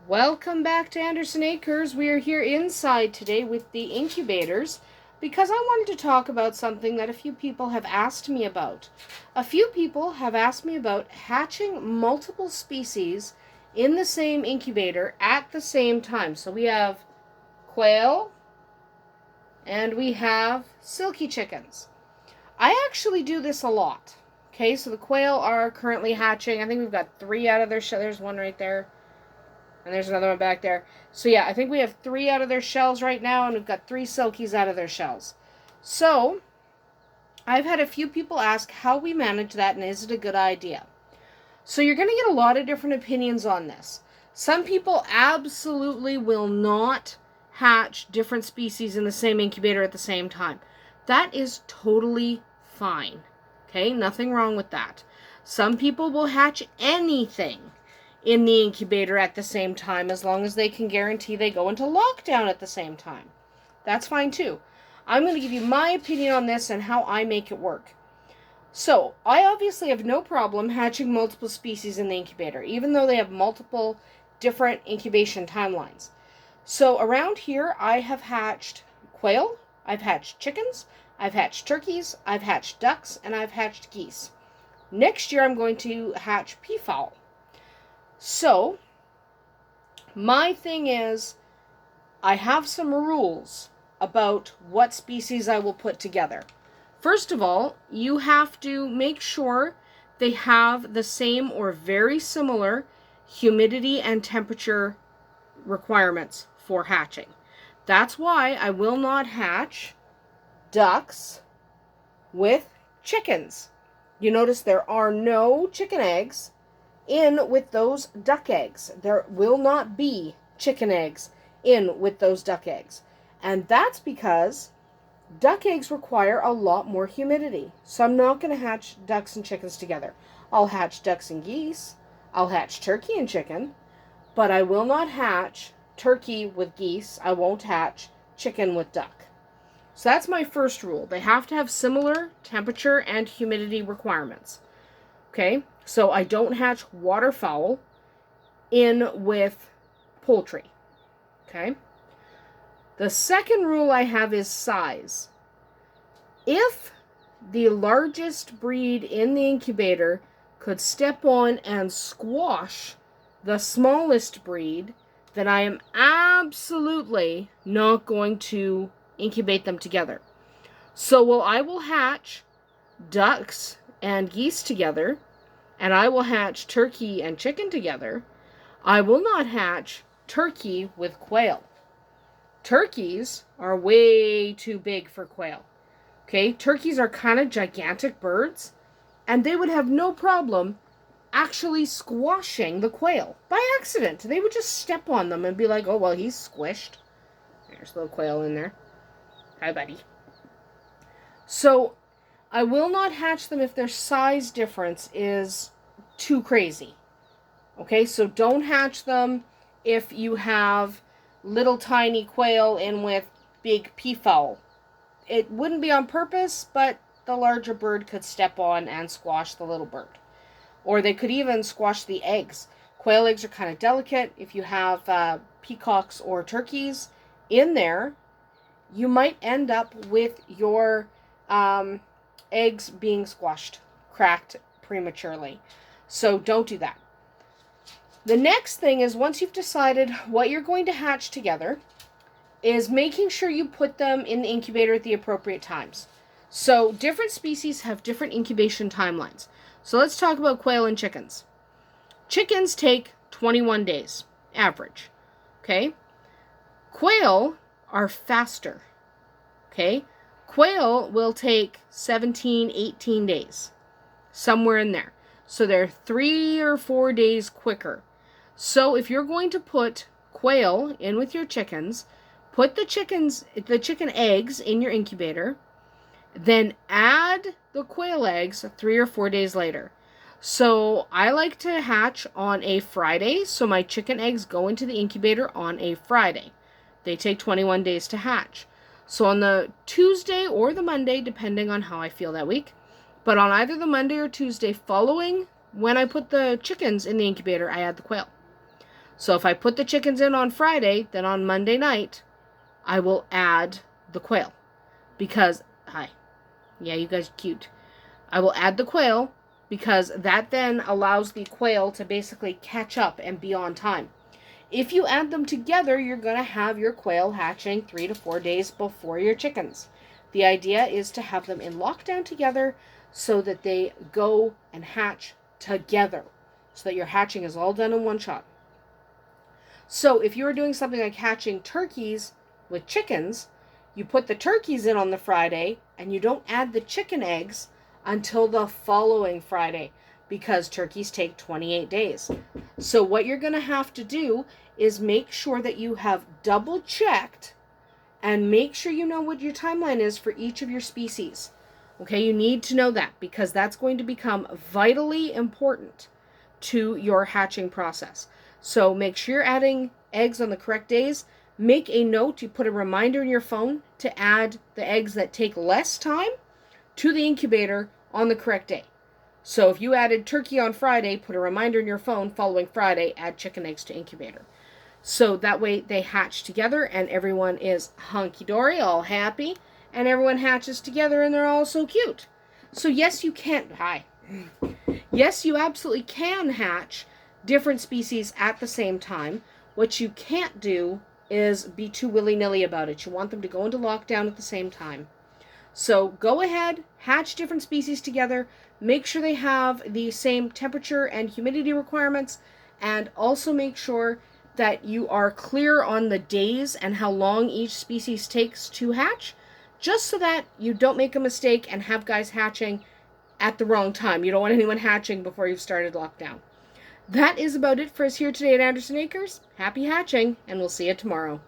Welcome back to Andersen Acres. We are here inside today with the incubators because I wanted to talk about something that a few people have asked me about. A few people have asked me about hatching multiple species in the same incubator at the same time. So we have quail and we have silky chickens. I actually do this a lot. Okay, so the quail are currently hatching. I think we've got 3 out of their shells. There's one right there. And there's another one back there. So yeah, I think we have 3 out of their shells right now, and we've got 3 silkies out of their shells. So, I've had a few people ask how we manage that and is it a good idea. So you're going to get a lot of different opinions on this. Some people absolutely will not hatch different species in the same incubator at the same time. That is totally fine. Okay, nothing wrong with that. Some people will hatch anything in the incubator at the same time as long as they can guarantee they go into lockdown at the same time. That's fine too. I'm going to give you my opinion on this and how I make it work. So, I obviously have no problem hatching multiple species in the incubator, even though they have multiple different incubation timelines. So, around here, I have hatched quail, I've hatched chickens, I've hatched turkeys, I've hatched ducks, and I've hatched geese. Next year, I'm going to hatch peafowl. So, my thing is, I have some rules about what species I will put together. First of all, you have to make sure they have the same or very similar humidity and temperature requirements for hatching. That's why I will not hatch ducks with chickens. You notice there are no chicken eggs in with those duck eggs. There will not be chicken eggs in with those duck eggs. And that's because duck eggs require a lot more humidity. So I'm not going to hatch ducks and chickens together. I'll hatch ducks and geese. I'll hatch turkey and chicken. But I will not hatch turkey with geese. I won't hatch chicken with duck. So that's my first rule. They have to have similar temperature and humidity requirements. Okay? So I don't hatch waterfowl in with poultry. Okay? The second rule I have is size. If the largest breed in the incubator could step on and squash the smallest breed, then I am absolutely not going to incubate them together. So I will hatch ducks and geese together, and I will hatch turkey and chicken together. I will not hatch turkey with quail. Turkeys are way too big for quail. Okay, turkeys are kind of gigantic birds, and they would have no problem actually squashing the quail by accident. They would just step on them and be like, oh, well, he's squished. There's a little quail in there. Hi, buddy. So, I will not hatch them if their size difference is too crazy. Okay, so don't hatch them if you have little tiny quail in with big peafowl. It wouldn't be on purpose, but the larger bird could step on and squash the little bird. Or they could even squash the eggs. Quail eggs are kind of delicate. If you have peacocks or turkeys in there, you might end up with your eggs being squashed, cracked prematurely. So don't do that. The next thing is, once you've decided what you're going to hatch together, is making sure you put them in the incubator at the appropriate times. So different species have different incubation timelines. So let's talk about quail and chickens. Chickens take 21 days, average. Okay? Quail are faster. Okay? Quail will take 17, 18 days. Somewhere in there. So they're 3 or 4 days quicker. So if you're going to put quail in with your chickens, put the chicken eggs in your incubator, then add the quail eggs 3 or 4 days later. So I like to hatch on a Friday, so my chicken eggs go into the incubator on a Friday. They take 21 days to hatch. So on the Tuesday or the Monday, depending on how I feel that week, but on either the Monday or Tuesday following when I put the chickens in the incubator, I add the quail. So if I put the chickens in on Friday, then on Monday night, I will add the quail. Because, hi, yeah, you guys are cute. I will add the quail because that then allows the quail to basically catch up and be on time. If you add them together, you're going to have your quail hatching 3 to 4 days before your chickens. The idea is to have them in lockdown together so that they go and hatch together, so that your hatching is all done in one shot. So if you were doing something like hatching turkeys with chickens, you put the turkeys in on the Friday and you don't add the chicken eggs until the following Friday, because turkeys take 28 days. So what you're going to have to do is make sure that you have double checked and make sure you know what your timeline is for each of your species. Okay, you need to know that because that's going to become vitally important to your hatching process. So make sure you're adding eggs on the correct days. Make a note, you put a reminder in your phone to add the eggs that take less time to the incubator on the correct day. So if you added turkey on Friday, put a reminder in your phone following Friday, add chicken eggs to incubator. So that way they hatch together and everyone is hunky-dory, all happy, and everyone hatches together and they're all so cute. So yes, you can, yes, you absolutely can hatch different species at the same time. What you can't do is be too willy-nilly about it. You want them to go into lockdown at the same time. So go ahead, hatch different species together, make sure they have the same temperature and humidity requirements, and also make sure that you are clear on the days and how long each species takes to hatch, just so that you don't make a mistake and have guys hatching at the wrong time. You don't want anyone hatching before you've started lockdown. That is about it for us here today at Andersen Acres. Happy hatching, and we'll see you tomorrow.